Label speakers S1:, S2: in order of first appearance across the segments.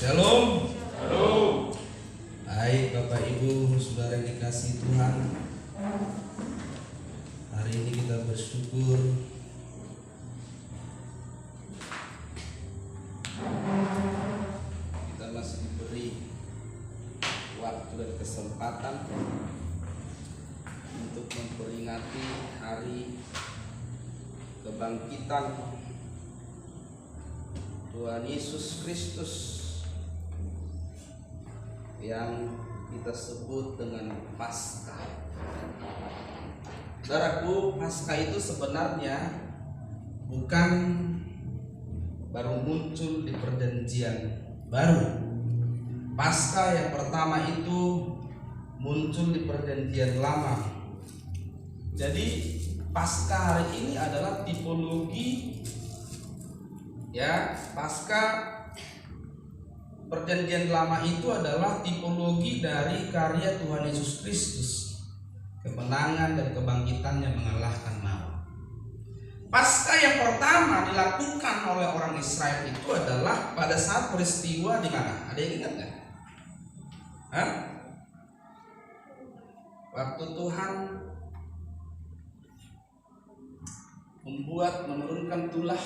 S1: Shalom.
S2: Halo.
S1: Baik Bapak Ibu, saudara yang dikasihi Tuhan. Hari ini kita bersyukur kita masih diberi waktu dan kesempatan untuk memperingati hari kebangkitan Tuhan Yesus Kristus yang kita sebut dengan Paskah. Saudaraku, Paskah itu sebenarnya bukan baru muncul di perjanjian baru. Paskah yang pertama itu muncul di perjanjian lama. Jadi Paskah hari ini adalah tipologi, ya. Paskah perjanjian lama itu adalah tipologi dari karya Tuhan Yesus Kristus, kemenangan dan kebangkitannya mengalahkan maut. Paskah yang pertama dilakukan oleh orang Israel itu adalah pada saat peristiwa di mana? Ada yang ingat nggak? Waktu Tuhan menurunkan tulah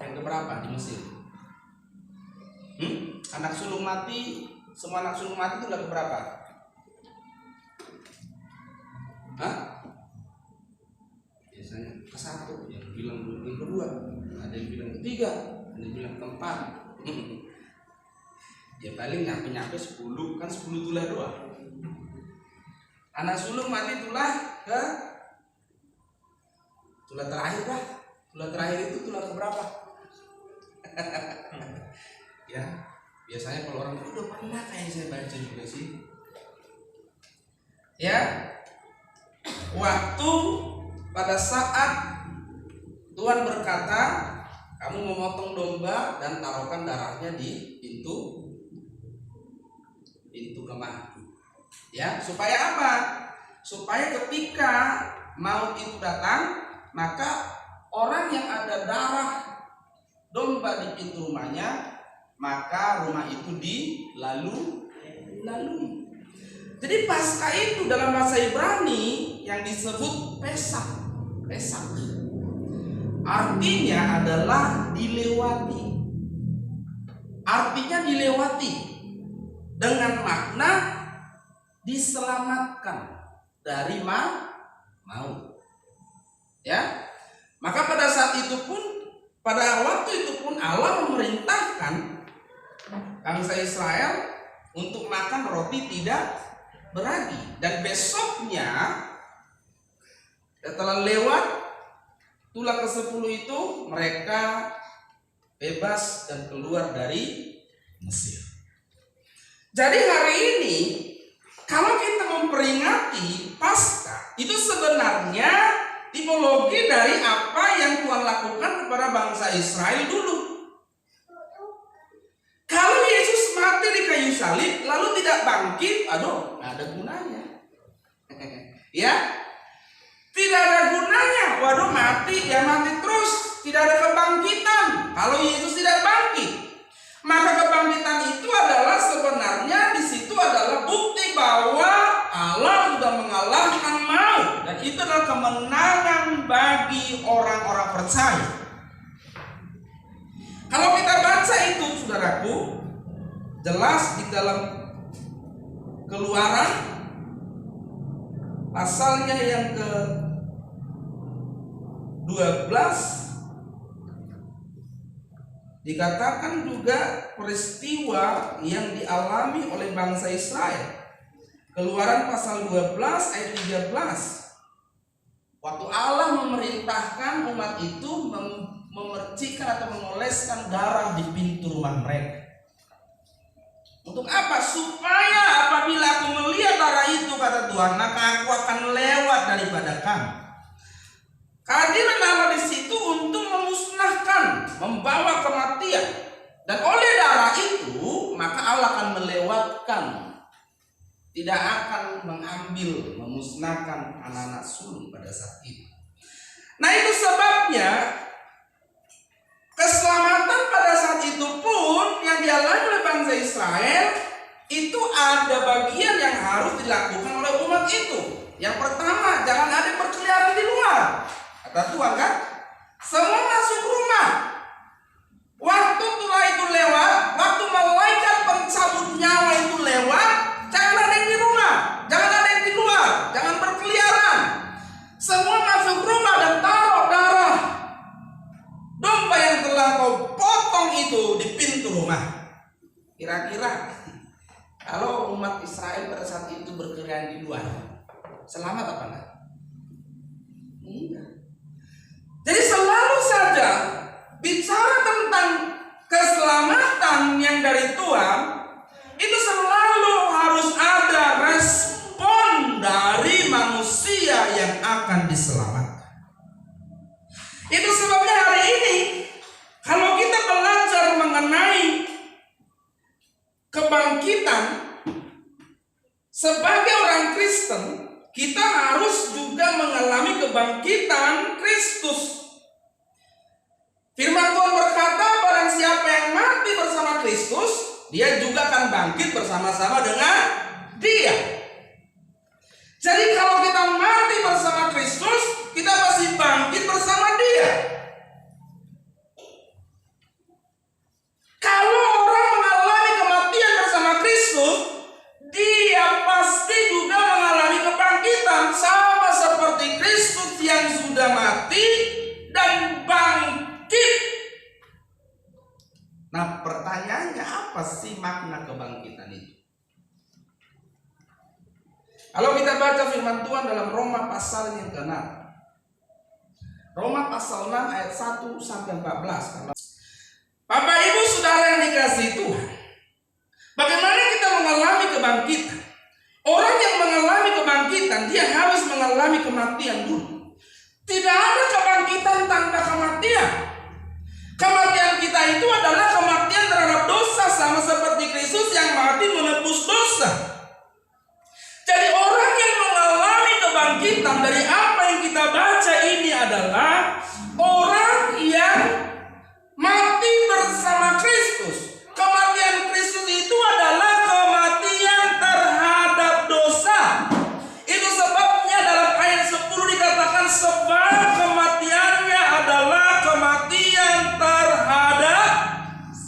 S1: yang keberapa di Mesir? Anak sulung mati, semua anak sulung mati itu udah keberapa? Biasanya ke-1, yang bilang yang kedua, ada yang bilang ketiga, ada yang bilang keempat. Ya paling nyampe 10, kan 10 tulah doang. Anak sulung mati tulah ke tulah terakhir lah. Tulah terakhir itu tulah keberapa? Ya, biasanya kalau orang udah pernah kayak saya baca juga sih. Ya, waktu pada saat Tuhan berkata, kamu memotong domba dan taruhkan darahnya di pintu kemah. Ya, supaya apa? Supaya ketika maut itu datang, maka orang yang ada darah domba di pintu rumahnya, maka rumah itu dilalui. Jadi Paskah itu dalam bahasa Ibrani yang disebut Pesak. Artinya adalah dilewati. Artinya dilewati dengan makna diselamatkan dari maut. Ya. Maka pada saat itu pun, pada waktu itu pun Allah memerintahkan bangsa Israel untuk makan roti tidak beragi, dan besoknya setelah lewat tulah ke-10 itu mereka bebas dan keluar dari Mesir. Jadi hari ini kalau kita memperingati Paskah, itu sebenarnya tipologi dari apa yang Tuhan lakukan kepada bangsa Israel dulu. Kalau Yesus mati di kayu salib lalu tidak bangkit, nggak ada gunanya. Ya, tidak ada gunanya. Waduh, mati terus, tidak ada kebangkitan. Kalau Yesus tidak bangkit, maka kebangkitan itu adalah sebenarnya di situ adalah bukti bahwa Allah sudah mengalahkan maut, dan itu adalah kemenangan bagi orang-orang percaya. Kalau kita baca itu, saudaraku, jelas di dalam Keluaran pasalnya yang ke-12 dikatakan juga peristiwa yang dialami oleh bangsa Israel. Keluaran pasal 12 ayat 13. Waktu Allah memerintahkan umat itu memercikan atau mengoleskan darah di pintu rumah mereka. Untuk apa? Supaya apabila aku melihat darah itu, kata Tuhan, maka aku akan lewat daripada kamu. Kehadiran Allah di situ untuk memusnahkan, membawa kematian. Dan oleh darah itu, maka Allah akan melewatkan, tidak akan mengambil, memusnahkan anak-anak sulung pada saat itu. Nah, itu sebabnya keselamatan pada saat itu pun yang dialami oleh bangsa Israel, itu ada bagian yang harus dilakukan oleh umat itu. Yang pertama, jangan ada perkeliaran di luar. Kata Tuhan kan, semua masuk rumah. Waktu Tuhan itu lewat, waktu malaikat pencabut nyawa itu lewat, jangan ada yang di rumah, jangan ada yang di luar, jangan berkeliaran. Semua masuk rumah dan taruh darah domba yang telah kau potong itu di pintu rumah. Kira-kira kalau umat Israel pada saat itu berkeliaran di luar, selamat apa enggak? Enggak. Jadi selalu saja bicara tentang keselamatan yang dari Tuhan, itu selalu harus ada respon dari manusia yang akan diselamatkan. Itu sebabnya hari ini kalau kita belajar mengenai kebangkitan sebagai orang Kristen, kita harus juga mengalami kebangkitan Kristus. Firman Tuhan berkata, barang siapa yang mati bersama Kristus, dia juga akan bangkit bersama-sama dengan Dia. Jadi kalau kita mati bersama Kristus, kita pasti bangkit bersama Dia. Kalau orang mengalami kematian bersama Kristus, dia pasti juga mengalami kebangkitan, sama seperti Kristus yang sudah mati dan bangkit. Nah, pertanyaannya apa sih makna kebangkitan itu? Kalau kita baca firman Tuhan dalam Roma pasal yang ke-6, Roma pasal 6 ayat 1 sampai 14. Bapak Ibu Saudara yang dikasihi Tuhan, bagaimana kita mengalami kebangkitan? Orang yang mengalami kebangkitan, dia harus mengalami kematian dulu. Tidak ada kebangkitan tanpa kematian. Kematian kita itu adalah kematian terhadap dosa, sama seperti Kristus yang mati menebus dosa. Jadi orang yang mengalami kebangkitan dari apa yang kita baca ini adalah orang yang mati bersama Kristus. Kematian Kristus itu adalah kematian terhadap dosa. Itu sebabnya dalam ayat 10 dikatakan sebab kematiannya adalah kematian terhadap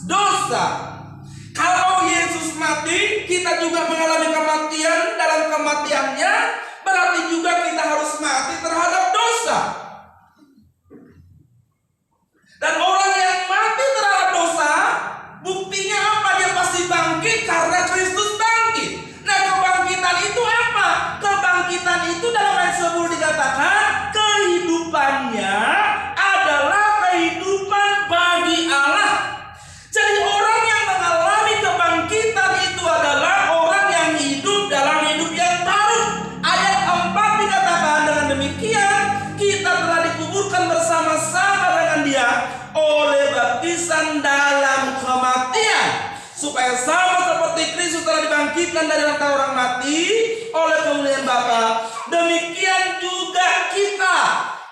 S1: dosa. Kalau Yesus mati, kita juga mengalami kematian. Dalam kematiannya berarti juga kita harus mati terhadap dosa. Dan orang yang mati terhadap dosa, buktinya apa? Dia pasti bangkit karena Kristus bangkit. Nah, kebangkitan itu apa? Kebangkitan itu dalam ayat 10 dikatakan kehidupannya adalah kehidupan bagi Allah. Jadi orang yang mengalami kebangkitan itu adalah orang yang hidup dalam hidup yang baru. Ayat 4 dikatakan dengan demikian kita telah dikuburkan bersama-sama dengan Dia oleh baptisan dalam kematian, supaya sama seperti Kristus telah dibangkitkan dari antara orang mati oleh kemuliaan Bapa, demikian juga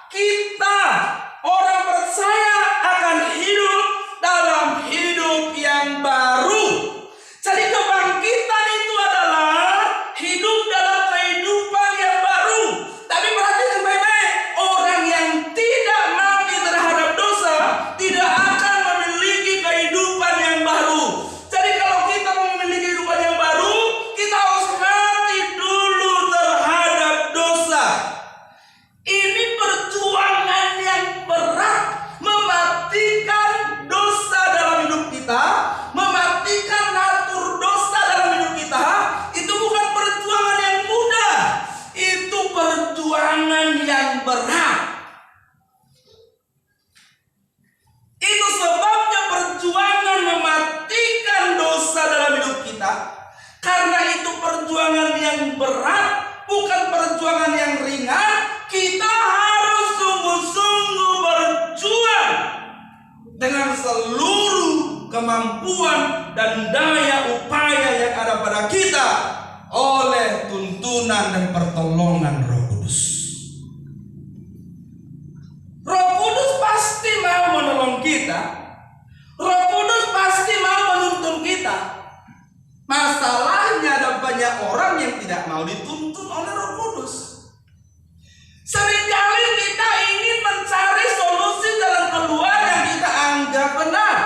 S1: kita orang percaya akan hidup dalam hidup yang baru. Jadi kebangkitan itu adalah hidup dalam kehidupan yang baru. Tapi perhatikan baik-baik, orang yang tidak mati terhadap dosa tidak akan memiliki kehidupan yang baru. Jadi kalau kita mau memiliki kehidupan yang baru, kita harus mati dulu terhadap dosa. Ini perjuangan yang berat, mematikan dosa dalam hidup kita, mematikan natur dosa dalam hidup kita. Itu bukan perjuangan yang mudah, itu perjuangan yang berat. Itu sebabnya perjuangan mematikan dosa dalam hidup kita. Karena itu perjuangan yang berat, bukan perjuangan yang ringan. Kita harus sungguh-sungguh berjuang dengan seluruh kemampuan dan daya upaya yang ada pada kita oleh tuntunan dan pertolongan Roh Kudus. Roh Kudus pasti mau menolong kita. Roh Kudus pasti mau dituntun oleh Roh Kudus. Seringkali kita ingin mencari solusi jalan keluar yang kita anggap benar.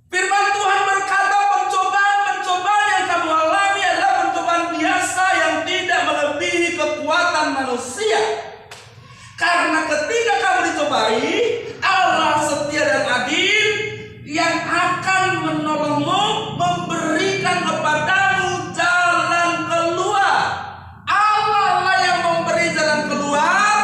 S1: Firman Tuhan berkata, pencobaan-pencobaan yang kamu alami adalah pencobaan biasa yang tidak melebihi kekuatan manusia. Karena ketika kamu dicobai, Allah setia dan adil yang akan menolongmu, memberikan kepadamu jalan keluar. Allah lah yang memberi jalan keluar,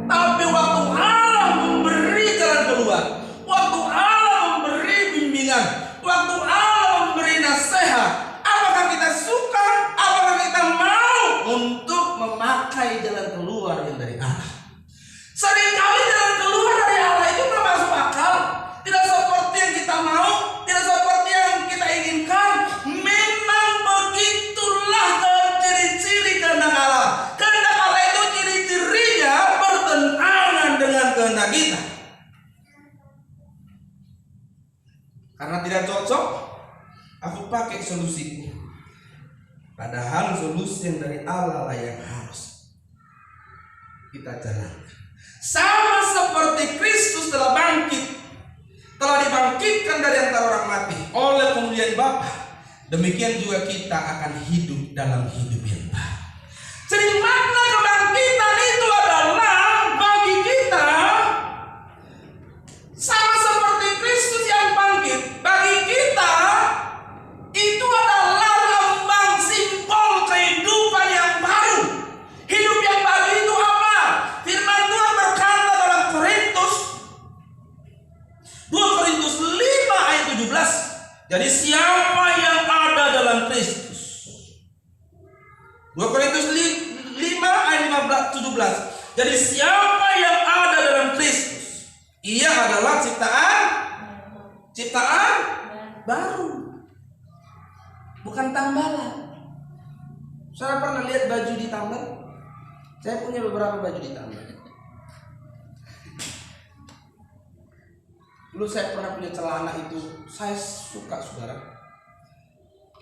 S1: tapi waktu Allah memberi jalan keluar, waktu Allah memberi bimbingan, waktu Allah memberi nasihat, apakah kita suka, apakah kita mau untuk memakai jalan keluar yang dari Allah? Seringkali jalan keluar dari Allah itu tidak masuk akal, tidak seperti yang kita mau, tidak seperti yang kita inginkan. Memang begitulah ciri-ciri kehendak Allah. Kehendak Allah itu ciri-cirinya bertentangan dengan kehendak kita. Karena tidak cocok, aku pakai solusiku. Padahal solusi yang dari Allah lah yang harus kita jalankan. Sama seperti Kristus telah dibangkitkan dari antara orang mati oleh kemuliaan Bapa, demikian juga kita akan hidup dalam hidup yang baru. Jadi makna kebangkitan itu adalah bagi kita sama seperti Kristus yang bangkit. Bagi kita itu adalah lambang simbol kehidupan yang baru. Hidup yang baru itu apa? Firman Tuhan berkata dalam 2 Korintus 5 ayat 17. Jadi siapa yang ada dalam Kristus? 2 Korintus 5 ayat 17. Jadi siapa yang ada dalam Kristus? Ia adalah ciptaan baru. Bukan tambalan. Saudara pernah lihat baju ditambal? Saya punya beberapa baju ditambal. Dulu saya pernah punya celana itu, saya suka saudara.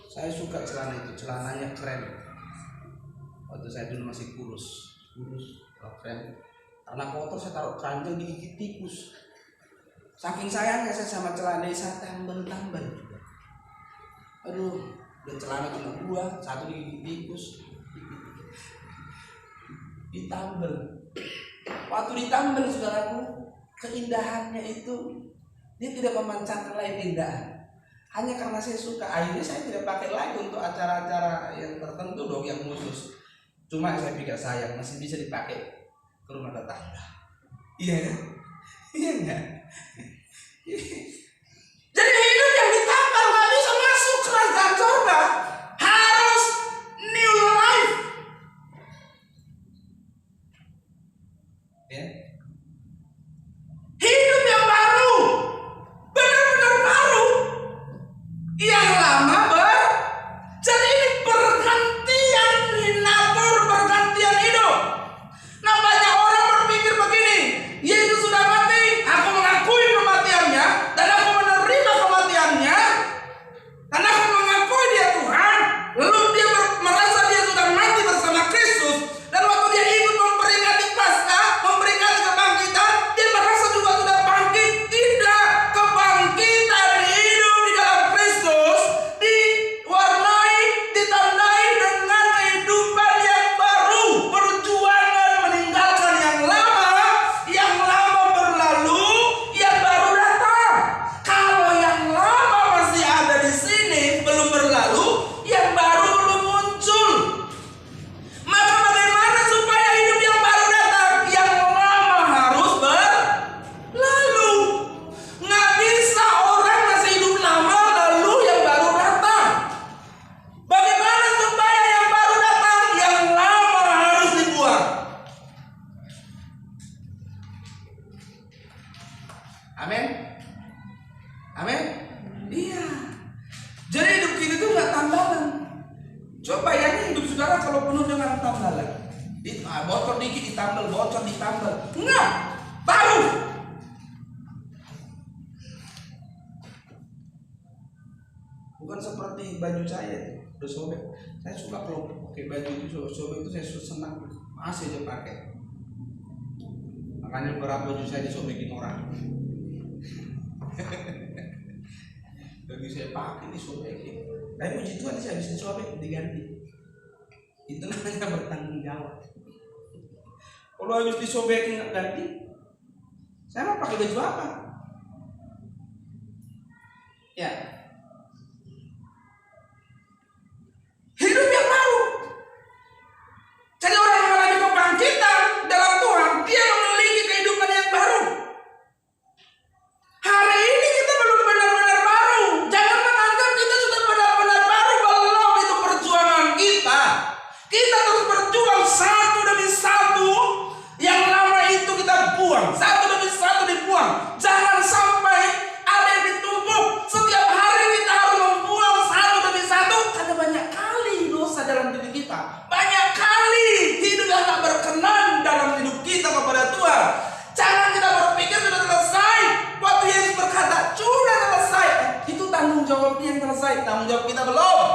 S1: Saya suka celana itu, celananya keren. Waktu saya dulu masih kurus, keren. Karena kotor saya taruh keranjang digigit tikus. Saking sayangnya saya sama celana saya tambal-tambal juga. Aduh, udah celana cuma 2, 1 digigit tikus. Ditambal. Waktu ditambal saudaraku, keindahannya itu dia tidak memancarkan lain keindahan. Hanya karena saya suka, akhirnya saya tidak pakai lagi untuk acara-acara yang tertentu dong, yang khusus. Cuma saya pikir sayang masih bisa dipakai ke rumah tetangga. Iya kan? Iya enggak? Jadi hidup yang ditambal gak bisa masuk kerajaan surga. Harus new life. Ya. Hidup yang baru, benar-benar baru. Yang lama jadi ini pergantian natur, pergantian hidup. Nah banyak orang berpikir begini, Yesus sudah mati, aku mengakui kematiannya dan aku menerima kematiannya dan aku mengakui dia Tuhan. Lalu dia merasa dia sudah mati bersama Kristus, dan waktu dia ikut memperingati Paskah, memperingati kebangkitan, dia merasa juga sudah bangkit. Tidak, kebangkitan hidup di dalam Kristus diwarnai, ditandai dengan kehidupan yang baru, perjuangan meninggalkan yang lama berlalu, yang baru datang. Kalau yang lama masih ada di sini belum berlalu, yang baru belum muncul. Maka bagaimana supaya hidup yang baru datang? Yang lama harus berlalu. Nggak bisa orang masih hidup lama lalu yang baru datang. Bagaimana supaya yang baru datang? Yang lama harus dibuang. Amin. Amin. Iya. Jadi hidup kita itu nggak tambalan. Coba bayangin hidup saudara kalau penuh dengan tambalan. Bocor dikit ditambal, bocor ditambal. Enggak, baru. Bukan seperti baju saya. udah sobek. Saya suka kalau pakai baju itu sobek itu saya senang, masih aja pakai. Makanya beberapa baju saya disobekin orang. Bagi saya pakai disobekin. Tapi puji Tuhan saya bisa sobek diganti. Itu namanya bertanggung jawab. Kalau habis disobekin nggak ganti, saya mau pakai baju apa? Ya. Hidup yang baru. Jadi orang yang mengalami kebangkitan dalam Tuhan, dia memiliki kehidupan yang baru. Hari ini kita belum benar-benar baru. Jangan menganggap kita sudah benar-benar baru. Belum, itu perjuangan kita. Kita terus berjuang satu demi satu. Yang lama itu kita buang, satu demi satu dibuang. Jangan sampai ada yang ditumpuk. Setiap hari kita harus membuang satu demi satu. Karena banyak kali dosa dalam diri kita. Banyak kali hidup yang tak berkenan dalam hidup kita kepada Tuhan. Jangan kita berpikir sudah selesai. Waktu Yesus berkata sudah selesai, itu tanggung jawab dia yang selesai. Tanggung jawab kita belum.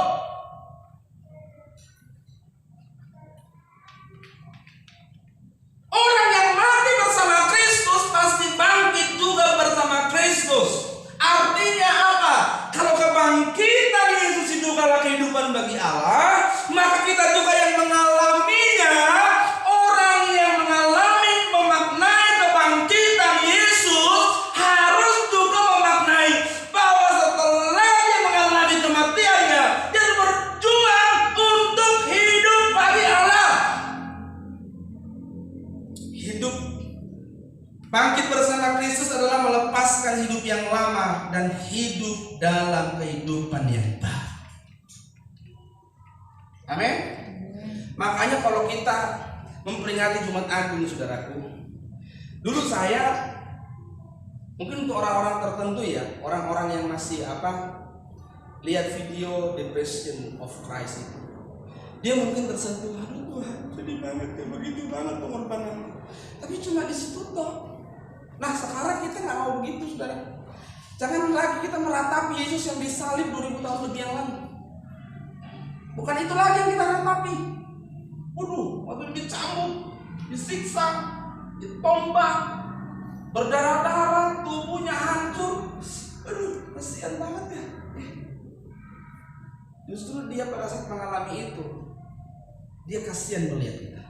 S1: Orang yang mati bersama Kristus pasti bangkit juga bersama Kristus. Artinya apa? Kalau kebangkitan Yesus itu adalah kehidupan bagi Allah, maka kita juga yang mengalaminya. Orang yang mengalami memaknai kebangkitan Yesus harus juga memaknai bahwa setelah dia mengalami kematiannya, dia berjuang untuk hidup bagi Allah. Hidup bangkit bersama Kristus adalah melepaskan hidup yang lama dan hidup dalam kehidupan yang baru. Amin. Makanya kalau kita memperingati Jumat Agung, saudaraku, dulu saya mungkin untuk orang-orang tertentu ya, orang-orang yang masih lihat video The Passion of Christ itu, dia mungkin tersentuh, aduh Tuhan, sedih banget ya, begitu banget pengorbanan. Tapi cuma di situ toh. Nah sekarang kita nggak mau begitu, saudara. Jangan lagi kita meratapi Yesus yang disalib 2000 tahun lebih yang lalu. Bukan itu lagi yang kita ratapi. Waduh, waktu dicambuk, disiksa, ditombak, berdarah-darah, tubuhnya hancur. Aduh, kasihan banget ya. Justru dia pada saat mengalami itu, dia kasihan melihat kita.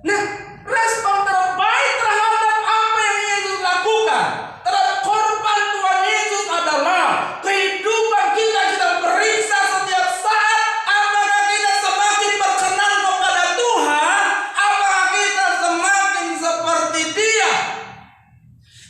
S1: Nah, respon terbaik terhadap apa yang Yesus lakukan, terhadap korban Tuhan Yesus adalah kehidupan kita periksa setiap saat. Apakah kita semakin berkenan kepada Tuhan? Apakah kita semakin seperti Dia?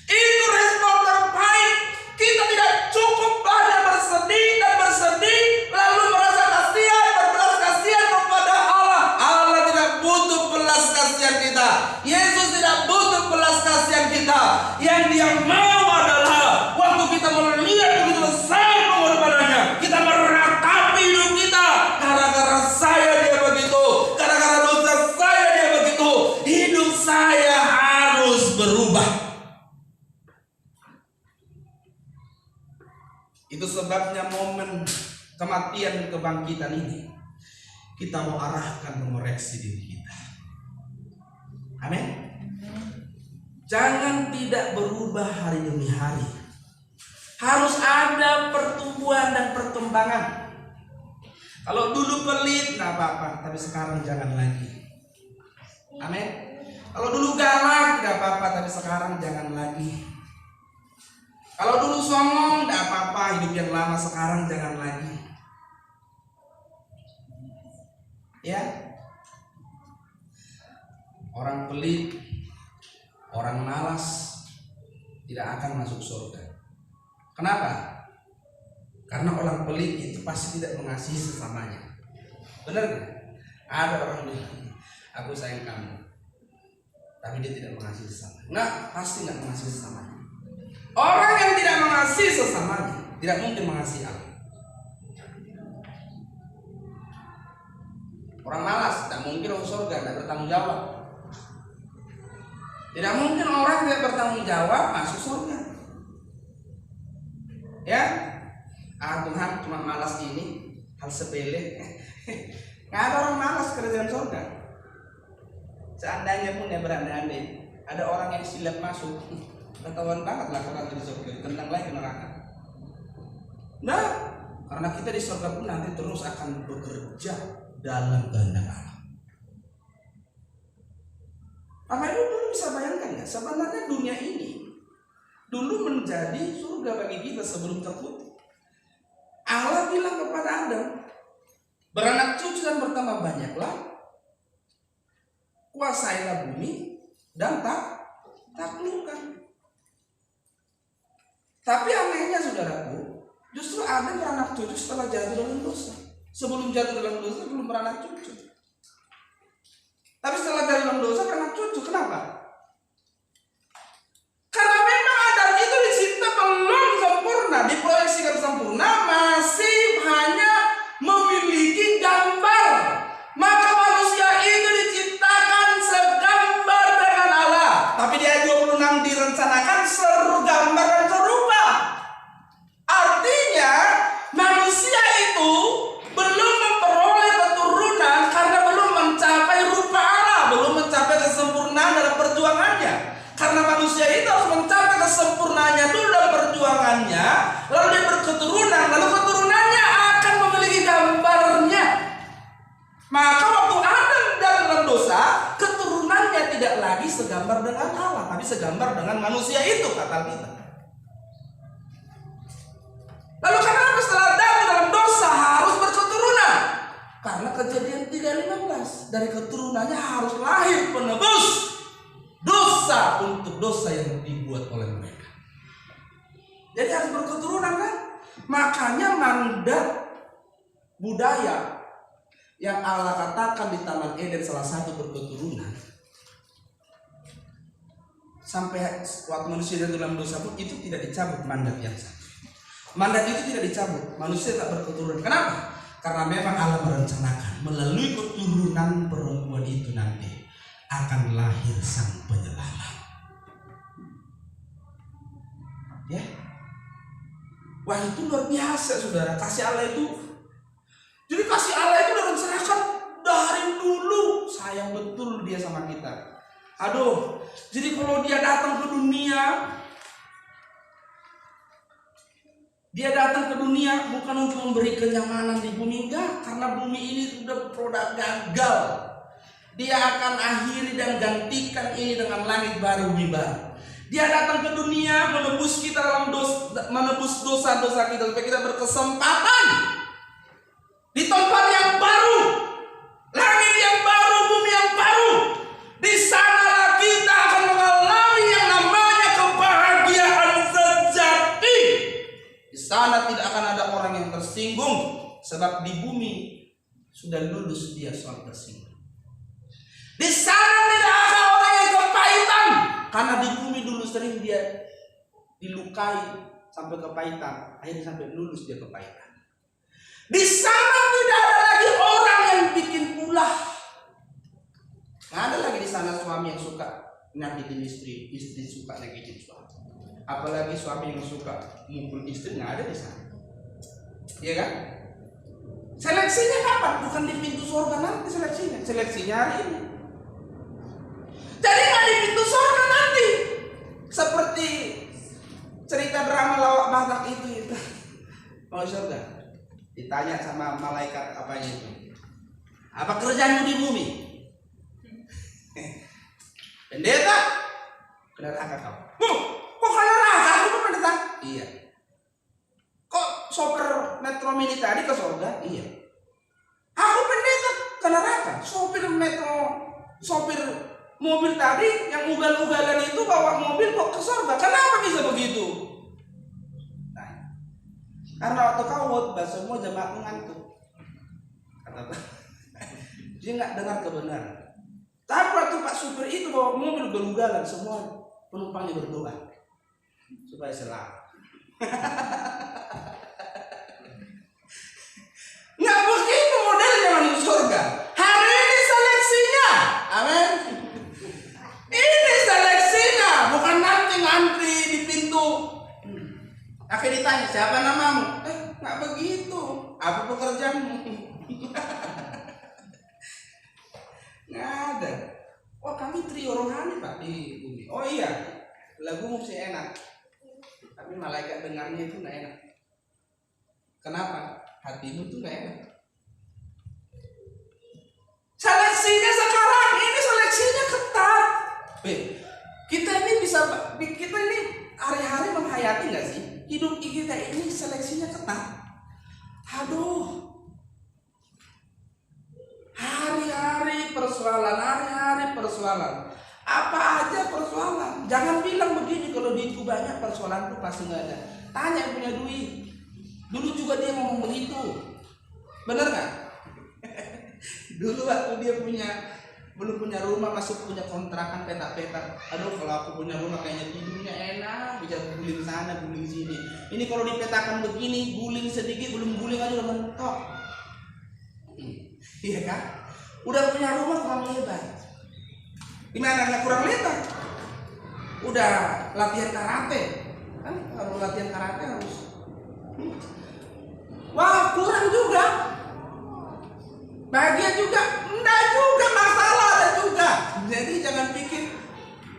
S1: Itu respon terbaik. Kita tidak cukup pada bersedih dan bersedih lalu merasa kasihan, berbelas kasihan kepada Allah. Allah tidak butuh belas kasihan kita. Yesus tidak butuh belas kasihan kita. Yang Dia mau adalah waktu kita melihat begitu besar pengorbanannya, kita meratapi hidup kita. Gara-gara saya Dia begitu, gara-gara dosa saya Dia begitu. Hidup saya harus berubah. Itu sebabnya momen kematian dan kebangkitan ini kita mau arahkan mengoreksi diri kita. Amin. Jangan tidak berubah hari demi hari. Harus ada pertumbuhan dan perkembangan. Kalau dulu pelit nggak apa-apa, tapi sekarang jangan lagi. Amin. Kalau dulu galak nggak apa-apa, tapi sekarang jangan lagi. Kalau dulu songong nggak apa-apa, hidup yang lama, sekarang jangan lagi. Ya. Orang pelit, orang malas tidak akan masuk surga. Kenapa? Karena orang pelit itu pasti tidak mengasihi sesamanya. Benar nggak? Ada orang bilang, aku sayang kamu, tapi dia tidak mengasihi sesamanya. Nggak, pasti nggak mengasihi sesamanya. Orang yang tidak mengasihi sesamanya tidak mungkin mengasihi Allah. Orang malas tidak mungkin masuk surga, tidak bertanggung jawab. Tidak mungkin orang tidak bertanggung jawab masuk surga. Ya, Tuhan cuma malas ini, hal sepele. Nggak ada orang malas kerjaan surga. Seandainya pun ya berandai-andai ada orang yang silap masuk, ketahuan banget lah kalau di surga, ditendang lagi ke neraka. Nah, karena kita di surga pun nanti terus akan bekerja dalam kehendak Allah. Apa itu dulu bisa bayangkan ya? Sebenarnya dunia ini dulu menjadi surga bagi kita sebelum terkutuk. Allah bilang kepada Adam, beranak cucu dan bertambah banyaklah, kuasailah bumi dan taklukkan. Tapi anehnya saudaraku, justru Adam beranak cucu setelah jatuh dalam dosa. Sebelum jatuh dalam dosa belum beranak cucu. Tapi setelah jatuh dalam dosa beranak cucu. Kenapa? Karena memang Adam itu dicipta belum sempurna, diproyeksikan sempurna, masih hanya memiliki gambar. Maka manusia itu diciptakan segambar dengan Allah. Tapi di ayat 26 direncanakan segambar dan serupa. Artinya manusia itu belum memperoleh keturunan karena belum mencapai rupa Allah, belum mencapai kesempurnaan dalam perjuangannya. Karena manusia itu harus mencapai kesempurnaannya dulu dalam perjuangannya, lalu dia berketurunan, lalu keturunannya akan memiliki gambarnya. Maka waktu Adam dalam dosa, keturunannya tidak lagi segambar dengan Allah, tapi segambar dengan manusia itu, kata kita. Lalu kenapa setelah Adam dalam dosa harus berketurunan? Karena Kejadian 3:15, dari keturunannya harus lahir penebus dosa untuk dosa yang dibuat oleh mereka. Jadi harus berketurunan kan? Makanya mandat budaya yang Allah katakan di Taman Eden salah satu berketurunan. Sampai waktu manusia dalam dosa pun itu tidak dicabut mandat yang satu. Mandat itu tidak dicabut, manusia tak berketurunan. Kenapa? Karena memang Allah merencanakan melalui keturunan perempuan itu nanti akan lahir sang penyelamat. Ya, wah itu luar biasa saudara, kasih Allah itu. Jadi kasih Allah itu udah rencanakan dari dulu, sayang betul dia sama kita. Aduh, jadi kalau dia datang ke dunia, dia datang ke dunia bukan untuk memberi kenyamanan di bumi, enggak, karena bumi ini sudah produk gagal. Dia akan akhiri dan gantikan ini dengan langit baru, bumi baru. Dia datang ke dunia menebus kita dalam menebus dosa-dosa kita supaya kita berkesempatan di tempat yang baru, langit yang baru, bumi yang baru. Di sanalah kita akan mengalami yang namanya kebahagiaan sejati. Di sana tidak akan ada orang yang tersinggung, sebab di bumi sudah lulus dia soal tersinggung. Di sana tidak ada orang yang kepahitan, karena di bumi dulu sering dia dilukai sampai kepahitan, akhirnya sampai lulus dia kepahitan. Di sana tidak ada lagi orang yang bikin ulah. Nggak ada lagi di sana suami yang suka nyakitin istri, istri suka nyakitin suami. Apalagi suami yang suka mukul istri, nggak ada di sana. Iya kan? Seleksinya kapan? Bukan di pintu surga nanti seleksinya. Seleksinya hari ini. Jadi nggak di pintu surga nanti. Seperti cerita drama lawak Batak itu. Mau surga? Ditanya sama malaikat apanya itu? Apa kerjaanmu di bumi? Pendeta? Ke neraka kau. Kok ke neraka? Aku pendeta? Iya. Kok sopir metro mini tadi ke surga? Iya. Aku pendeta ke neraka. Sopir mobil tadi yang ugal-ugalan itu bawa mobil kok ke surga? Kenapa bisa begitu? Nah, karena waktu kau khotbah semua jemaat mengantuk. Kata dia nggak dengar kebenaran. Tapi waktu Pak supir itu bawa mobil ugal-ugalan, semua penumpangnya berdoa supaya selamat. Nggak begitu modelnya masuk surga. Hari ini seleksinya, amin. Ini seleksinya, bukan nanti ngantri di pintu. Akhirnya ditanya siapa namamu? Nggak begitu. Apa pekerjaanmu? itu trio rohani Pak di bumi. Oh iya, lagu mesti enak, tapi malaikat dengarnya itu nggak enak. Kenapa? Hatimu tuh nggak enak. Seleksinya sekarang ini seleksinya ketat. Kita ini hari-hari menghayati nggak sih? Hidup kita ini seleksinya ketat. Aduh, hari-hari persoalan. Apa aja persoalan. Jangan bilang begini, kalau duitku banyak persoalanku pasti nggak ada. Tanya yang punya duit. Dulu juga dia ngomong begitu. Bener nggak? Dulu waktu dia belum punya rumah, masuk punya kontrakan petak-petak. Aduh, kalau aku punya rumah kayaknya tidurnya enak, bisa guling sana, guling sini. Ini kalau dipetakan begini, guling sedikit, belum guling aja udah mentok. Iya kan? Udah punya rumah kurang lebar. Gimana nggak kurang lebar? Udah latihan karate, kan? Kalau latihan karate harus. Wah, kurang juga. Bagian juga, enggak juga, masalah ada juga. Jadi jangan pikir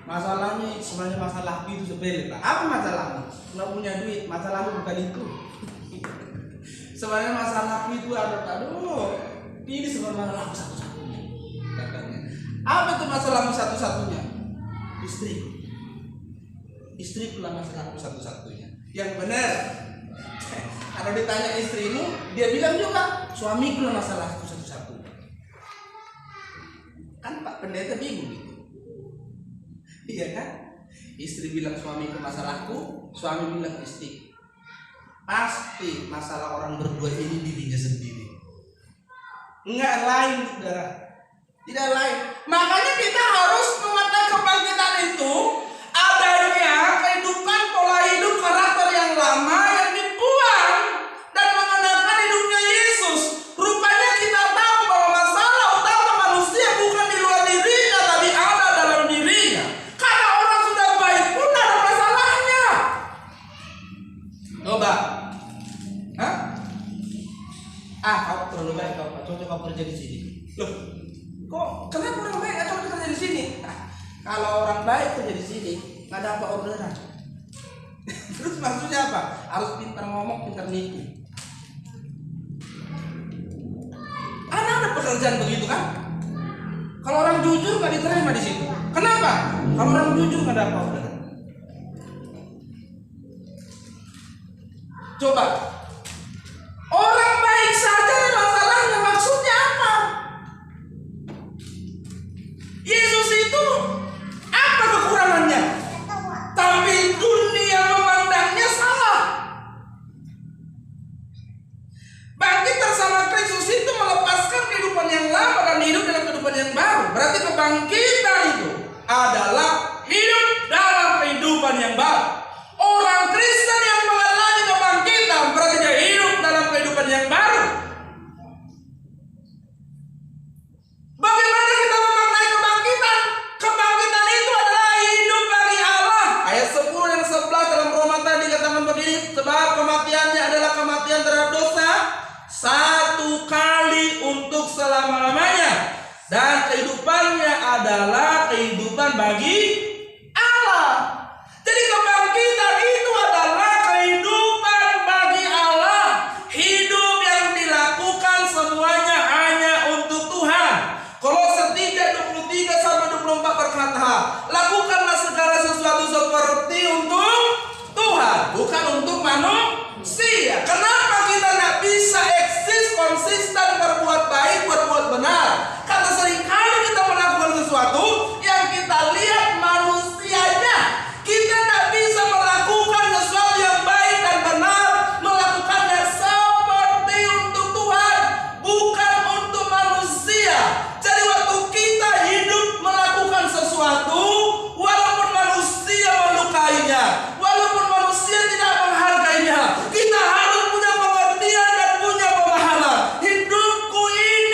S1: masalahnya sebenarnya masalah itu sepele Pak. Apa masalahmu? Nggak punya duit, masalahmu bukan itu. Sebenarnya masalah itu ada, aduh, ini sebenarnya masalahmu satu-satunya katanya. Apa itu masalahmu satu-satunya? Istri pula masalahmu satu-satunya. Yang benar. Kalau ditanya istrimu, dia bilang juga suamiku lah masalahku satu-satu. Kan Pak Pendeta bingung gitu. Iya kan? Istri bilang suamiku masalahku, suami bilang istri. Pasti masalah orang berdua ini dirinya sendiri. Enggak lain, saudara. Tidak lain. Makanya kita harus mengenai kebangkitan itu adanya kehidupan pola hidup karakter yang lama yang dibuang dan mengenakan hidupnya Yesus. Rupanya kita tahu bahwa masalah utama manusia bukan di luar dirinya, tapi ada dalam dirinya. Karena orang sudah baik pun ada masalahnya. Coba, kau terlalu baik, kau cocok kau kerja di sini. Loh, kok kenapa orang baik nggak cocok kerja di sini? Kalau orang baik kerja di sini nggak dapat orderan. Terus maksudnya apa? Harus pintar ngomong, pintar nipu. Ada pekerjaan begitu kan? Kalau orang jujur nggak diterima di situ. Kenapa? Kalau orang jujur nggak dapat orderan. Coba, orang baik saja ada masalahnya. Maksudnya apa? Yesus itu apa kekurangannya? Tapi dunia memandangnya salah. Bangkit bersama Kristus itu melepaskan kehidupan yang lama dan hidup dalam kehidupan yang baru. Berarti kebangkitan itu adalah hidup dalam kehidupan yang baru. Orang Kristen yang mengalami kebangkitan berarti dia hidup dalam kehidupan yang baru. Bagaimana kita memaknai kebangkitan? Kebangkitan itu adalah hidup bagi Allah. Ayat 10 dan 11 dalam Roma tadi dikatakan begini, sebab kematiannya adalah kematian terhadap dosa satu kali untuk selama-lamanya, dan kehidupannya adalah kehidupan bagi Allah. Jadi kebangkitan itu adalah kehidupan bagi Allah, hidup yang dilakukan semuanya hanya untuk Tuhan. Kolose 3:23-24 berkata, lakukanlah segala sesuatu seperti untuk Tuhan, bukan untuk manusia. Kenapa kita tidak bisa eksis konsisten berbuat baik, berbuat benar? Karena seringkali kita melakukan sesuatu yang kita lihat manusianya. Kita tidak bisa melakukan sesuatu yang baik dan benar, melakukannya seperti untuk Tuhan, bukan untuk manusia. Jadi waktu kita hidup melakukan sesuatu, walaupun manusia melukainya, walaupun manusia tidak menghargainya, kita harus punya pengertian dan punya pemahaman. Hidupku ini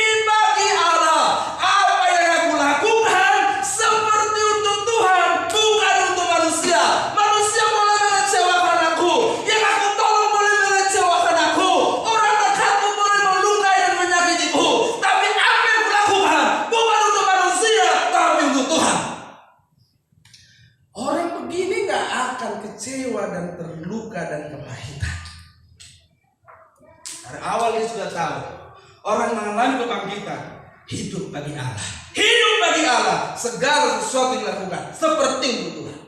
S1: dilakukan? Hidup bagi Allah. Hidup bagi Allah. Segala sesuatu yang dilakukan seperti untuk Tuhan.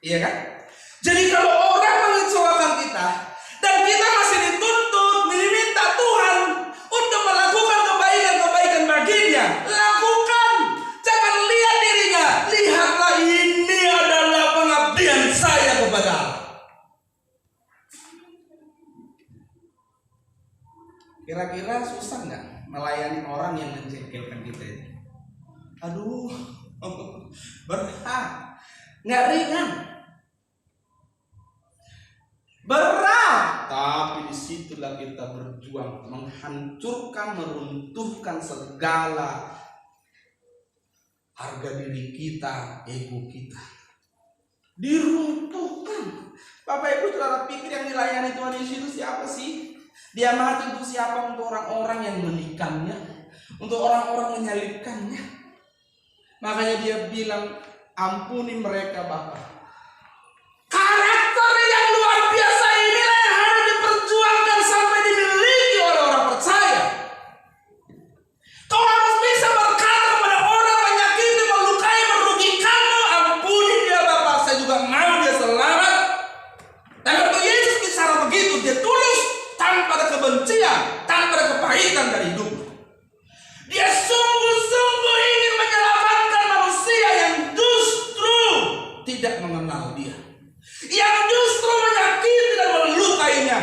S1: Iya kan? Jadi kalau orang mengecewakan kita dan kita masih dituntut meminta Tuhan untuk melakukan kebaikan-kebaikan baginya, lakukan. Jangan lihat dirinya. Lihatlah, ini adalah pengabdian saya kepada Allah. Kira-kira susah nggak melayani orang yang menjengkelkan kita itu? Aduh, berat, nggak ringan, berat. Tapi disitulah kita berjuang menghancurkan, meruntuhkan segala harga diri kita, ego kita, diruntuhkan. Bapak Ibu saudara pikir yang dilayani Tuhan Yesus itu siapa sih? Dia mati untuk siapa? Untuk orang-orang yang menikamnya, untuk orang-orang menyalibkannya. Makanya dia bilang, ampuni mereka Bapa. Karakter yang luar biasa inilah yang harus diperjuangkan sampai dimiliki oleh orang percaya. Kau harus bisa berkata kepada orang menyakiti, melukai, merugikanmu, ampuni dia Bapa. Saya juga mau dia selamat. Dan waktu Yesus bicara begitu, dia tulus, tanpa ada kebencian, tanpa ada kepahitan dari hidup. Dia sungguh-sungguh ingin menyelamatkan manusia yang justru tidak mengenal dia, yang justru menyakiti dan melukainya.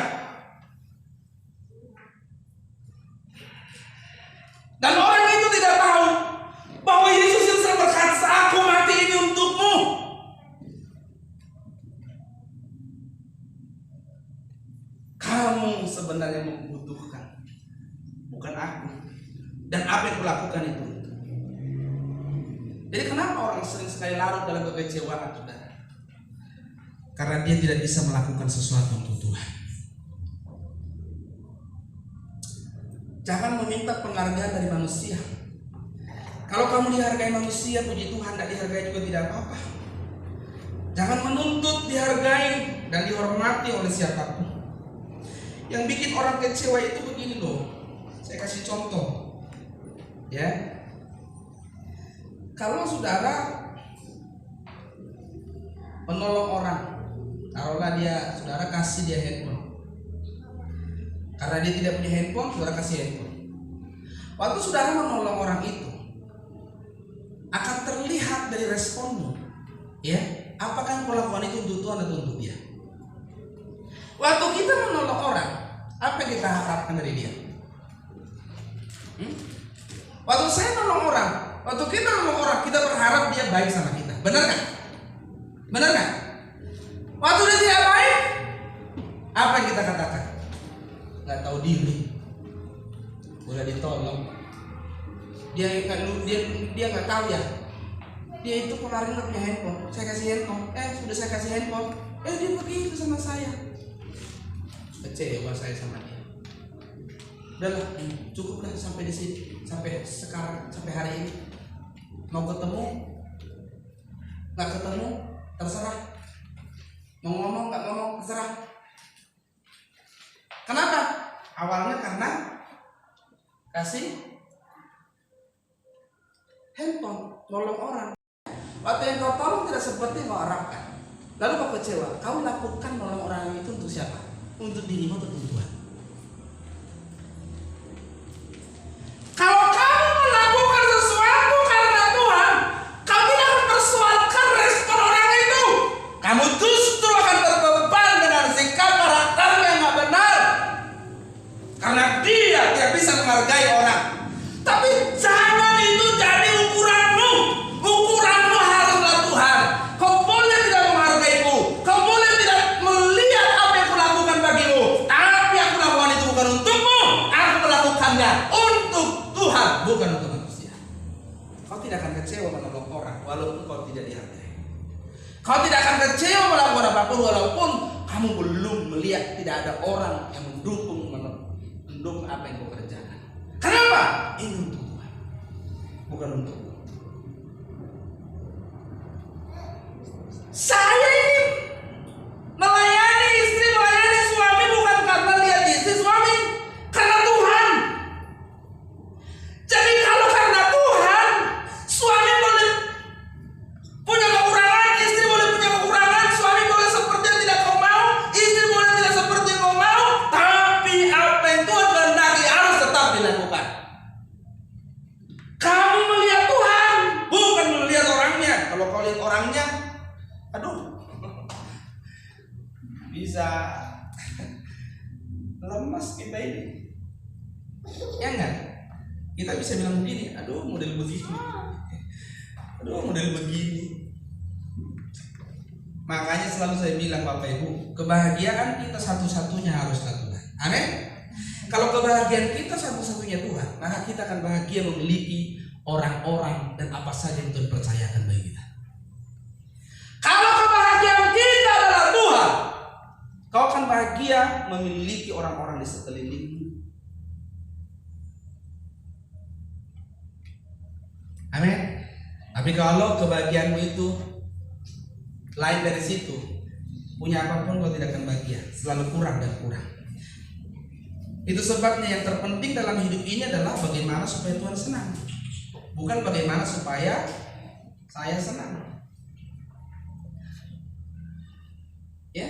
S1: Dan orang itu tidak tahu bahwa Yesus yang sedang berkata, aku mati ini untukmu. Kamu sebenarnya membutuhkan, bukan aku. Dan apa yang kulakukan itu. Jadi kenapa orang sering sekali larut dalam kekecewaan, saudara? Karena dia tidak bisa melakukan sesuatu untuk Tuhan. Jangan meminta penghargaan dari manusia. Kalau kamu dihargai manusia, puji Tuhan. Tidak dihargai juga tidak apa-apa. Jangan menuntut dihargai dan dihormati oleh siapapun. Yang bikin orang kecewa itu begini loh. Saya kasih contoh. Ya. Kalau saudara menolong orang, taruhlah dia, saudara kasih dia handphone. Karena dia tidak punya handphone, saudara kasih handphone. Waktu saudara menolong orang itu, akan terlihat dari responmu. Ya, apakah yang kau lakukan itu untuk Tuhan atau untuk dia? Waktu kita menolong orang, apa yang kita harapkan dari dia? Waktu saya menolong orang, waktu kita menolong orang, kita berharap dia baik sama kita. Benar kan? Benar kan? Waktu dia tidak baik, apa yang kita katakan? Gak tahu diri. Udah ditolong, dia nggak tahu ya. Dia itu kemarin nggak punya handphone, saya kasih handphone. Sudah saya kasih handphone, dia begitu sama saya. Kecewa saya sama dia. Udahlah, cukup lah sampai di sini, sampai sekarang, sampai hari ini. Mau ketemu, nggak ketemu, terserah. Mau ngomong, nggak ngomong, terserah. Kenapa? Awalnya karena kasih handphone, tolong orang. Waktu yang kau tolong tidak seperti yang kau harapkan. Lalu kau kecewa. Kau lakukan nolong orang itu untuk siapa? Untuk dirimu atau untuk Tuhan? Kalau kamu melakukan sesuatu karena Tuhan, kamu tidak akan persoalkan respon orang itu. Kamu justru akan terbeban dengan sikap karakter yang nggak benar. Karena dia tidak bisa menghargai orang. Tapi jangan itu jadi ukuranmu. Ukuranmu haruslah Tuhan. Kau boleh tidak menghargaiku, kau boleh tidak melihat apa yang kulakukan bagimu, tapi aku lakukan itu bukan untukmu. Aku melakukannya untuk Tuhan, bukan untuk manusia. Kau tidak akan kecewa menolong orang walaupun kau tidak dihargai. Kau tidak akan kecewa melakukan apapun walaupun kamu belum melihat tidak ada orang yang mendukung apa yang kau kerjakan. Kenapa? Ini untuk Tuhan, bukan untuk Tuhan. Saya ini melayani istri, melayani suami bukan karena lihat istri suami, karena Tuhan. kan? Kita bisa bilang begini, aduh model begini. Aduh model begini. Makanya selalu saya bilang Bapak Ibu, kebahagiaan kita satu-satunya haruslah Tuhan. Amin. Kalau kebahagiaan kita satu-satunya Tuhan, maka kita akan bahagia memiliki orang-orang dan apa saja yang Tuhan percayakan bagi kita. Kalau kebahagiaan kita adalah Tuhan, kau akan bahagia memiliki orang-orang di sekelilingmu. Amin. Tapi kalau kebahagiaanmu itu lain dari situ, punya apapun kau tidak akan bahagia, selalu kurang dan kurang. Itu sebabnya yang terpenting dalam hidup ini adalah bagaimana supaya Tuhan senang, bukan bagaimana supaya saya senang. Ya,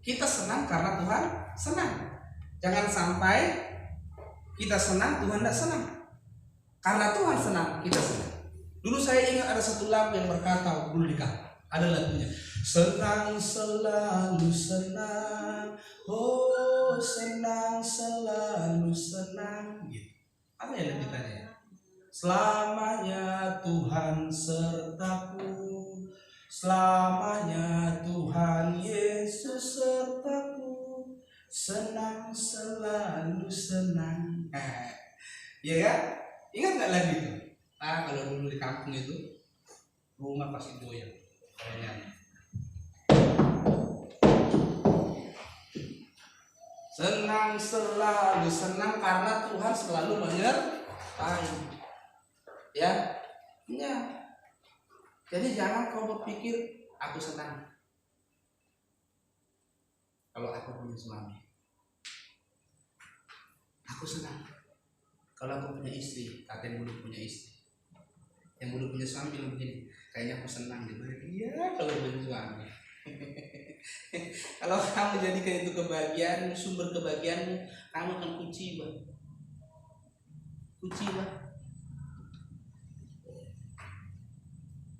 S1: kita senang karena Tuhan senang. Jangan sampai kita senang Tuhan tidak senang. Karena Tuhan senang, kita senang. Dulu saya ingat ada satu lagu yang berkata, dulu ada lagunya, senang selalu senang, oh senang selalu senang, gitu. Apa yang lebih tanya? Selamanya Tuhan sertaku, selamanya Tuhan Yesus sertaku, senang selalu senang. Ya kan? Ingat nggak lagi itu? Kalau dulu di kampung itu rumah pasti doyan. Senang selalu senang karena Tuhan selalu menyertai. Ya. Jadi jangan kau berpikir aku senang kalau aku punya suami. Aku senang kalau aku punya istri. Kata yang belum punya istri, yang belum punya suami bilang begini, kayaknya aku senang gitu. Iya kalau punya suami. Kalau kamu jadikan itu kebahagiaan, sumber kebahagiaanmu, kamu akan kuciba.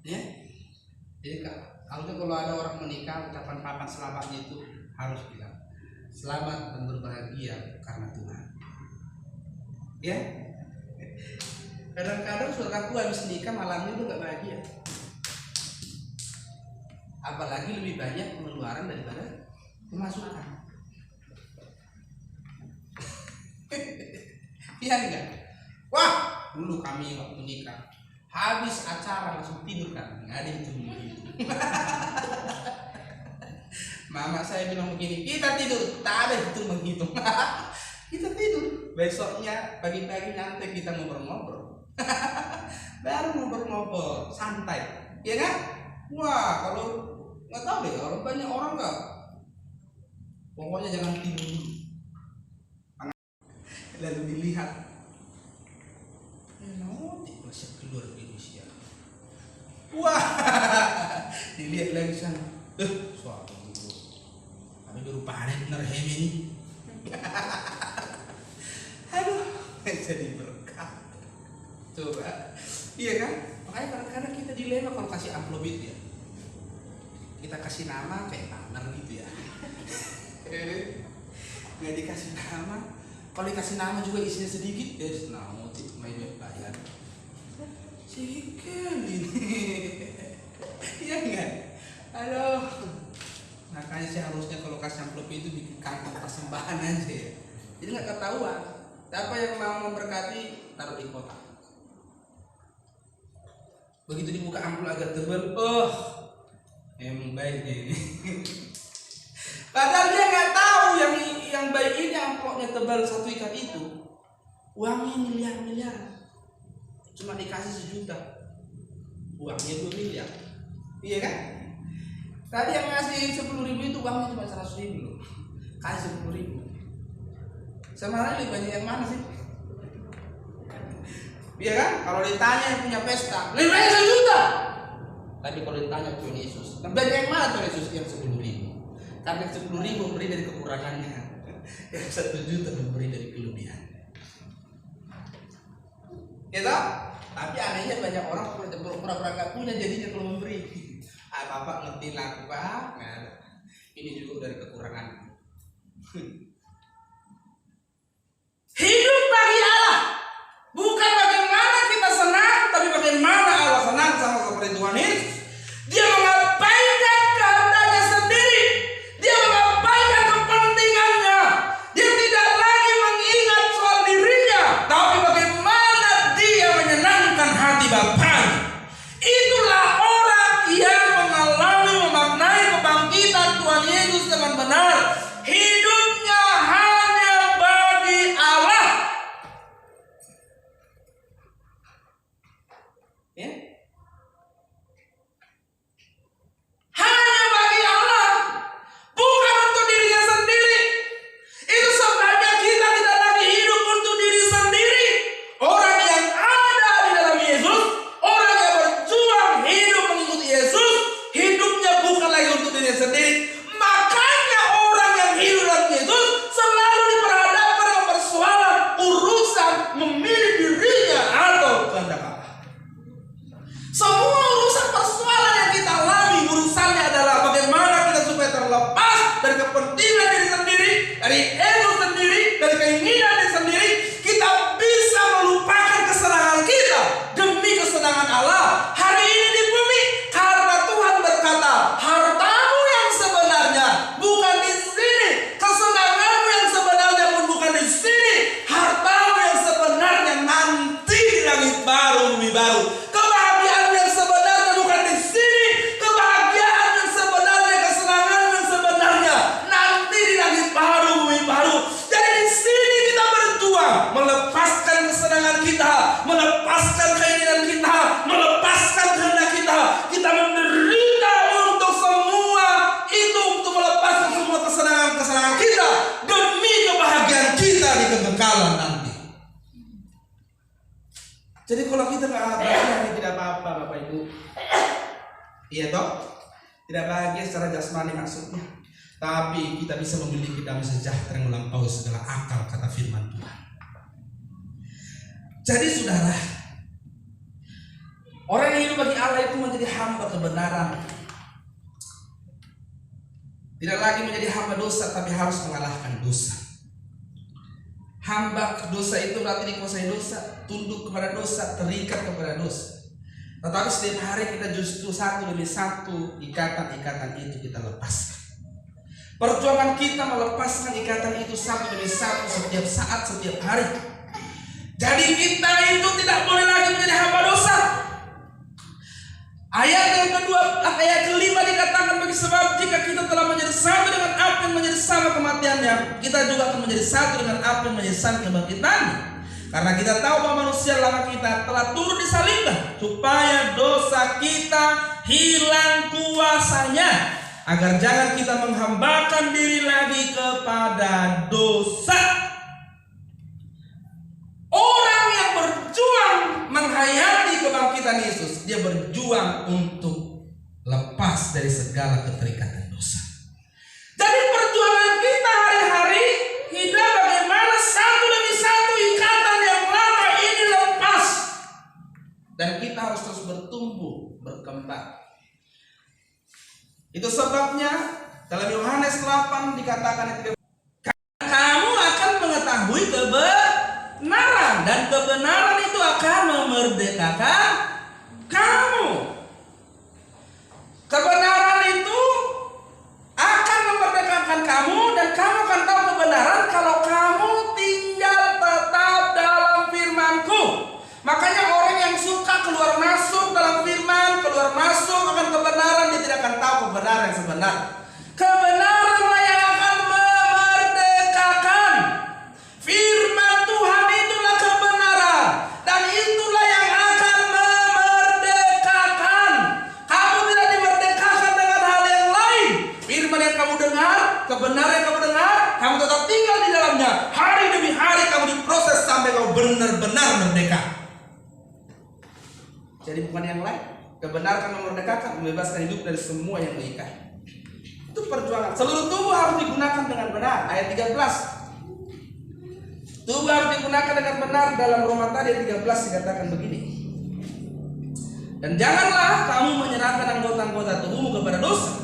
S1: Ya, jadi kalau ada orang menikah, ucapan papan selamatnya itu harus bilang selamat dan berbahagia karena Tuhan. Ya, kadang-kadang saudaraku habis nikah malamnya itu gak bahagia, apalagi lebih banyak pengeluaran daripada pemasukan. Iya enggak? Wah, dulu kami waktu nikah habis acara langsung tidur kan, nggak ada yang begitu. Mama saya bilang begini, kita tidur, tak ada itu menghitung. Kita tidur, besoknya pagi-pagi nyantai kita ngobrol-ngobrol. Baru ngobrol-ngobrol, santai, ya kan? Wah, kalau nggak tahu deh, kalau banyak orang nggak, pokoknya jangan tidur dulu. Lalu dilihat, masih keluar Indonesia. Wah, dilihat lagi sana, suatu itu, tapi baru panen bener ini. Aduh, jadi berkah. Coba, iya kan? Makanya kadang-kadang kita dilema kalau kasih amplop itu ya. Kita kasih nama kayak partner gitu ya. Nggak dikasih nama. Kalau dikasih nama juga isinya sedikit, nah motif main bayar. Sikil ini. Iya enggak? Aduh. Makanya sih harusnya kalau kasih amplop itu bikin kantong persembahan aja ya. Jadi nggak ketahuan. Siapa yang mau memberkati taruh di kotak. Begitu dibuka amplop agak tebal, emang baiknya ini. Padahal dia nggak tahu yang baik ini amplopnya tebal satu ikat itu, uangnya miliar-miliar, cuma dikasih 1 juta, uangnya 2 miliar, iya kan? Tadi yang ngasih 10.000 itu uangnya cuma 100.000 loh, kasih 10.000. Sebenarnya lebih banyak yang mana sih? Iya kan? Kalau ditanya yang punya pesta, lebih banyak 1 juta. Tapi kalau ditanya Tuhan Yesus, banyak yang mana Tuhan Yesus? Yang 10.000. Karena 10.000 memberi dari kekurangannya, yang 1 juta memberi dari kelebihannya. Gitu? Tapi anehnya banyak orang pura-pura gak punya jadinya kalau memberi. Bapak ngerti lah Pak, ini juga dari kekurangan. Hidup bagi Allah Jadi kalau kita nggak bahagia tidak apa-apa Bapak Ibu. Iya toh? Tidak bahagia secara jasmani maksudnya. Tapi kita bisa memiliki damai sejahtera yang melampaui segala akal, kata firman Tuhan. Jadi saudara, orang yang hidup bagi Allah itu menjadi hamba kebenaran. Tidak lagi menjadi hamba dosa, tapi harus mengalahkan dosa. Hamba dosa itu berarti dikuasai dosa, tunduk kepada dosa, terikat kepada dosa. Tetapi setiap hari kita justru satu demi satu ikatan-ikatan itu kita lepaskan. Perjuangan kita melepaskan ikatan itu satu demi satu setiap saat, setiap hari. Jadi kita itu tidak boleh lagi menjadi hamba dosa. Ayat yang kedua, ayat kelima dikatakan bagi sebab jika kita telah menjadi satu dengan api yang menjadi sama kematiannya, kita juga akan menjadi satu dengan api yang menjadi sama kebangkitannya. Karena kita tahu bahwa manusia lama kita telah turun disalibkan supaya dosa kita hilang kuasanya, agar jangan kita menghambakan diri lagi kepada dosa. Orang yang berjuang menghayati kebangkitan Yesus, dia berjuang untuk lepas dari segala keterikatan dosa. Jadi perjuangan kita hari-hari hidup bagaimana satu demi satu ikatan yang lama ini lepas. Dan kita harus terus bertumbuh, berkembang. Itu sebabnya dalam Yohanes 8 dikatakan itu, kamu akan mengetahui kebenaran dan kebenaran itu akan memerdekakan kamu. Kebenaran itu akan memerdekakan kamu dan kamu akan tahu kebenaran kalau kamu tinggal tetap dalam firman-Ku. Makanya orang yang suka keluar masuk dalam firman, keluar masuk akan kebenaran, dia tidak akan tahu kebenaran yang sebenar. Kebenaranlah yang akan memerdekakan. Firman Tuhan itulah kebenaran dan itulah yang akan memerdekakan. Kamu tidak dimerdekakan dengan hal yang lain. Firman yang kamu dengar, kebenaran yang kamu dengar, kamu tetap tinggal di dalamnya. Hari demi hari kamu diproses sampai kamu benar-benar merdeka. Jadi bukan yang lain. Kebenaran akan memerdekakan, membebaskan hidup dari semua yang mengikat. Itu perjuangan. Seluruh tubuh harus digunakan dengan benar. Ayat 13. Tubuh harus digunakan dengan benar. Dalam Roma tadi ayat 13 dikatakan begini. Dan janganlah kamu menyerahkan anggota-anggota tubuhmu kepada dosa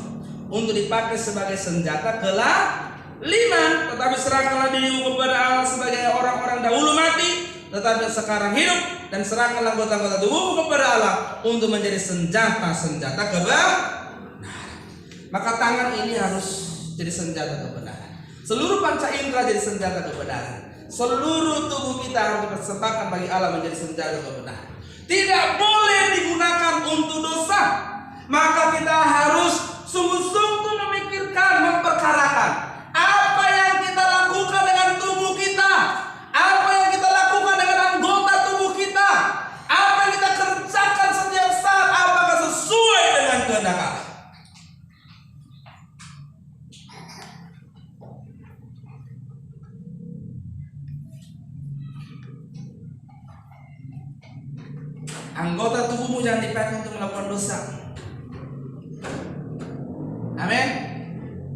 S1: untuk dipakai sebagai senjata kelaliman, tetapi serahkanlah dirimu kepada Allah sebagai orang-orang dahulu mati, tetapi sekarang hidup, dan serahkanlah anggota-anggota tubuhmu kepada Allah untuk menjadi senjata-senjata kebenaran. Maka tangan ini harus jadi senjata kebenaran. Seluruh panca indera jadi senjata kebenaran. Seluruh tubuh kita harus dipersembahkan bagi Allah menjadi senjata kebenaran. Tidak boleh digunakan untuk dosa. Maka kita harus sungguh-sungguh memikirkan, memperkarakan apa yang kita lakukan dengan tubuh kita, apa yang kita lakukan dengan anggota tubuh kita, apa yang kita kerjakan setiap saat, apakah sesuai dengan kehendak Allah. Anggota tubuhmu jangan dipakai untuk melakukan dosa. Amin.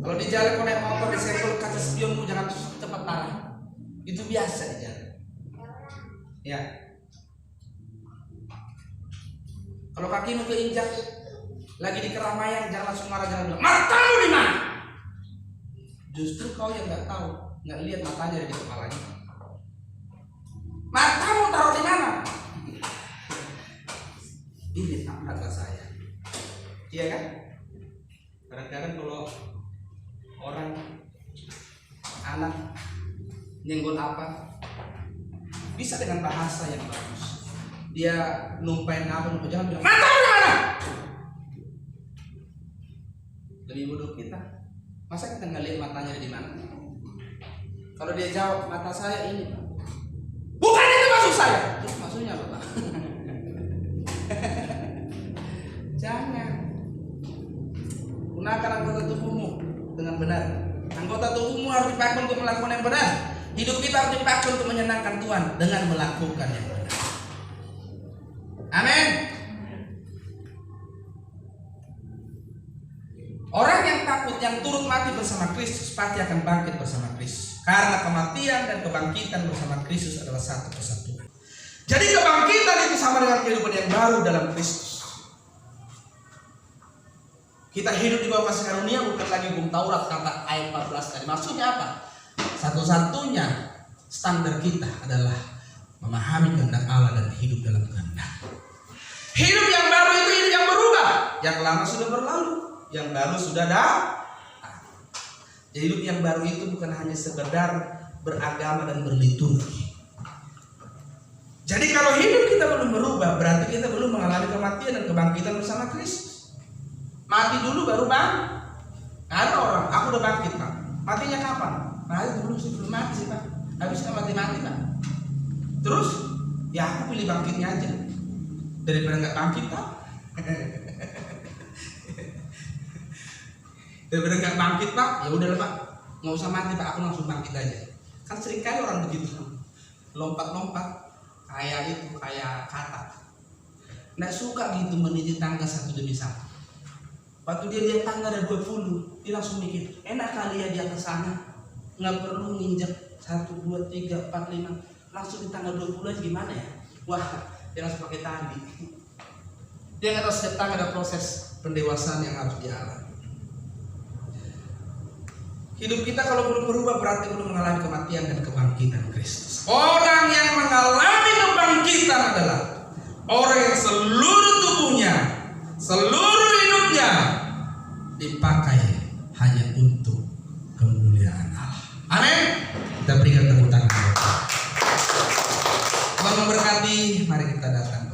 S1: Kalau di jalan kau naik motor disenggol kaca spionmu, jangan cepat lari. Itu biasa di jalan. Ya. Kalau kakimu keinjak lagi di keramaian, jangan langsung marah, jangan bilang matamu di mana. Justru kau yang nggak tahu, nggak lihat matanya ada di kepalanya. Matamu taruh di mana? Ini kata saya. Iya kan? Kadang-kadang kalau orang anak nyenggol apa, bisa dengan bahasa yang bagus. Dia numpain apa, jangan bilang mata di mana. Lebih bodoh kita. Masa kita nggak lihat matanya di mana? Kalau dia jawab mata saya ini, bukan itu maksud saya. Terus maksudnya apa, Pak? Jangan. Gunakan anggota tubuhmu dengan benar. Anggota tubuhmu harus dipakai untuk melakukan yang benar. Hidup kita harus dipakai untuk menyenangkan Tuhan dengan melakukan yang benar. mati bersama Kristus, pasti akan bangkit bersama Kristus. Karena kematian dan kebangkitan bersama Kristus adalah satu kesatuan. Jadi kebangkitan itu sama dengan kehidupan yang baru dalam Kristus. Kita hidup di bawah kasih karunia, bukan lagi hukum Taurat, kata ayat 14 tadi. Maksudnya apa? Satu-satunya standar kita adalah memahami kehendak Allah dan hidup dalam kehendak. Hidup yang baru itu hidup yang berubah. Yang lama sudah berlalu, yang baru sudah datang. Jadi hidup yang baru itu bukan hanya sekedar beragama dan berliturgi. Jadi kalau hidup kita belum berubah, berarti kita belum mengalami kematian dan kebangkitan bersama Kristus. Mati dulu baru bangun. Ada orang, aku udah bangkit Pak. Matinya kapan? Mati dulu sih, belum mati sih Pak. Habisnya mati-mati Pak. Terus, ya aku pilih bangkitnya aja daripada nggak bangkit Pak. Daripada nggak bangkit Pak, ya udah Pak, nggak usah mati Pak, aku langsung bangkit aja. Kan seringkali orang begitu, lompat-lompat kayak kata. Nggak suka gitu meniti tangga satu demi satu. Waktu dia lihat tangga ada 20, dia langsung mikir, enak kali ya dia ke sana, nggak perlu nginjek 1, 2, 3, 4, 5, langsung di tangga 20 aja gimana ya? Wah, dia langsung pakai tali. Dia nggak tahu setiap tangga ada proses pendewasaan yang harus dialami. Hidup kita kalau belum berubah berarti belum mengalami kematian dan kebangkitan Kristus. Orang yang mengalami kebangkitan adalah orang yang seluruh tubuhnya, seluruh hidupnya dipakai hanya untuk kemuliaan Allah. Amin. Kita berikan tepuk tangan. Tuhan memberkati. Mari kita datang.